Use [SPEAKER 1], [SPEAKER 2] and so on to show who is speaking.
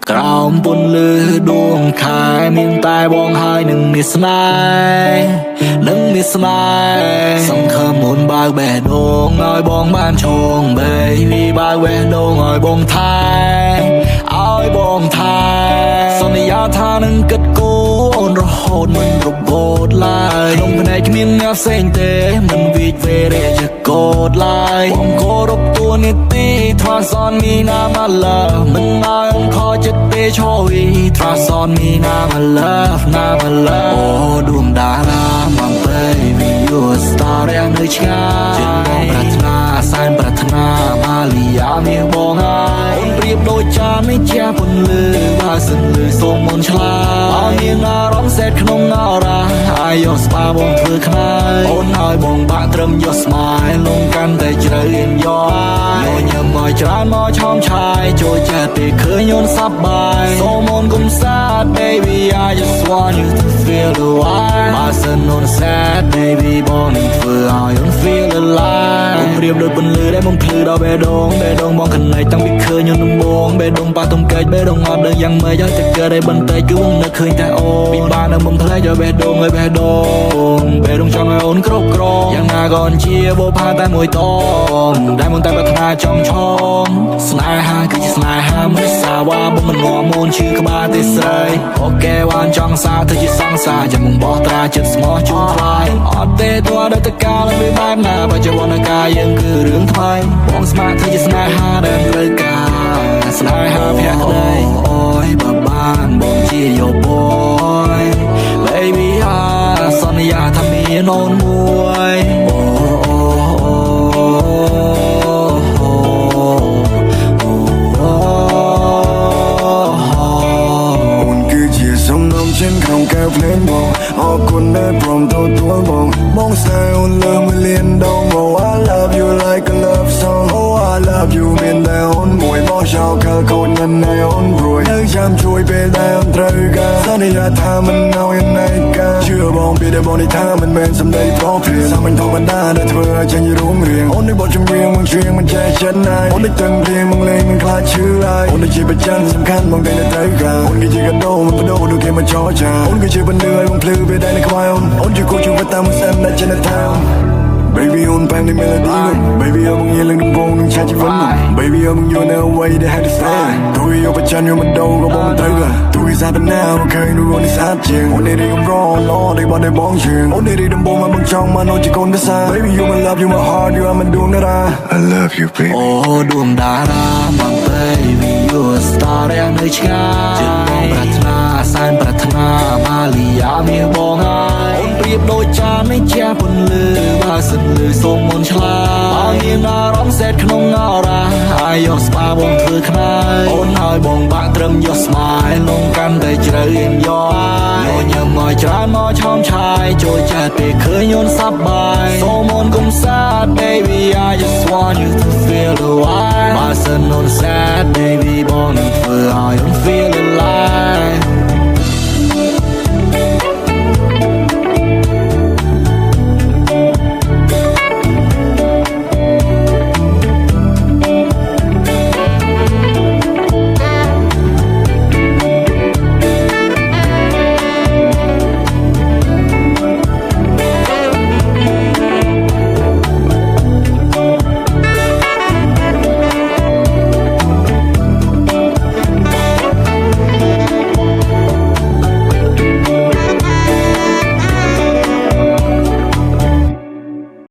[SPEAKER 1] ក្រោមពន្លឺដួងខែមានតែបងហើយនឹងមានស្នេហ៍សង្ឃឹមមុនបើកបេះដូងឲ្យបងបានឈង baby បើកបេះដូងឲ្យបងថែសន្យាថានឹងគិតគូរអូនរហូតមិនរបូតឡើយក្នុងភ្នែកគ្មានអ្នកផ្សេងទេមិនវិចវេរេជាកោតឡើយបងគោរពតួនាទី Trust on me now my love មិនឲ្យអូនខកចិត្តទេឈរវី Trust on me now my love អូដួងតារា my baby you a star យ៉ាងនៅឆ្ងាយចិត្តបងប្រាថ្នាសែនប្រាថ្នាម៉ាលីយ៉ាមានបងហើយអូនប្រៀបដូចចាននៃជាពន្លឺបើសិនលឺសូមមុនឆ្លាតបើមានអារម្មណ៍សែតក្នុងអរ៉ាអាយយកស្បាបងធ្វើខ្នើយអូនឲ្យបងបាក់ត្រឹមយក smile លងកាន់តែជ្រៅអៀនយកញញឹមមកច្រើនមកឆោមឆាយចូលចិត្តពេលឃើញអូនសប្បាយសូមអូនកុំសាទ baby I just want you to feel the vibe បើសិនអូន sad baby បងនឹងធ្វើឲ្យអូន feel alive អូនប្រៀបដូចពន្លឺដែលបំភ្លឺដល់បេះដូងបងកណៃតាំងពីឃើញអូនដំបងបេះដូងប៉ះទុំកេចបេះដូងអត់ដឹងយ៉ាងម៉េចឲ្យតែកើតឲ្យបន្តិចគឺបងនឹកឃើញតែអូនពីបាននៅបំភ្លេចឲ្យបេះដូងចង់ឲ្យអូនគ្រប់គ្រងយ៉ាងណាក៏ជាបោផាតែមួយតងដែលមិនតែប្រាថ្នាចង់ឆងស្នេហាគឺជាស្នេហាមិនសាវ៉ាបំមិននាំអូនឈឺក្បាលទេស្រីអូខេវ៉ានចង់សារធ្វើជាសង្សារចាំមកបោះត្រាចិត្តស្មោះជូនថ្លៃអត់ទេទោះដល់តកាលវាបែបណាបើជាវណ្ណកាយយើងគឺរឿងថ្មីបងស្មាតធ្វើជាស្នេហាដែលត្រូវការស្នេហាភក្តីអូយបើបានបងជាយោបយ baby សន្យាថាមានអូនមួយអូនគឺជាសំណុំចិនក្នុងកែវភ្លេងបងអរគុណដែលព្រមទទួលបងស្នេហ៍អូនលើសមួយលានដង Oh I love you like a love song Oh I love you មានតែអូនមួយមកចោលកលកូនមិនឲ្យអូនព្រួយនៅចាំជួយពេលដែលអូនត្រូវការសន្យាថាមិនឲ្យណៃកាជឿបងពីដែលបងនេះថាមិនមែនសម្ដីប្រព្រាសាមញ្ញធម្មតាដែលធ្វើឲ្យចេញរួមរៀងអូននេះបទចម្រៀងមកច្រៀងមិនចេះចិត្តណាយអូននេះទាំងព្រៀងមកលេងមិនខ្លាចឈឺឡើយអូននេះជាបច្ចានសំខាន់បងតែត្រូវការអូនគឺជាកដោមិនបដោដូចគេមកចោចាអូនគឺជាបណ្ឌើឲ្យបងភ្លឺពេលដែលនៅខ្វាយអូនជាគូជីវិតតាមសែនដែលចេញទៅ Baby on bang the melody Baby I'm on yelling the bone and chat you Baby I'm on you know way they had to say Do you over chan you my dog go bong trigger Do is happen now okay no on is hot ching On it I'm wrong Lord they bought the bong ching On it I'm bong I'm chong man on you con the side Baby you my love you my heart you I'm doing that I love you baby Oh ดวงดารา my baby you a star ដែលនៅឆ្ងាយចិត្តបងប្រាថ្នាសែនប្រាថ្នាម៉ាលីយ៉ាមានបងហើយអូនប្រៀបដូចចាននៃជាពន្លឺបើសិនលឺសូមមុនឆ្លាតបើមានអារម្មណ៍សែតក្នុងអរ៉ាអាយយកស្បាបងធ្វើខ្នើយអូនឲ្យបងបាក់ត្រឹមយក smile លងកាន់តែជ្រៅអៀនយកញញឹមមកច្រើនមកឆោមឆាយចូលចិត្តពេលឃើញអូនសប្បាយសូមអូនកុំសាទ baby I just want you to feel the vibe បើសិនអូន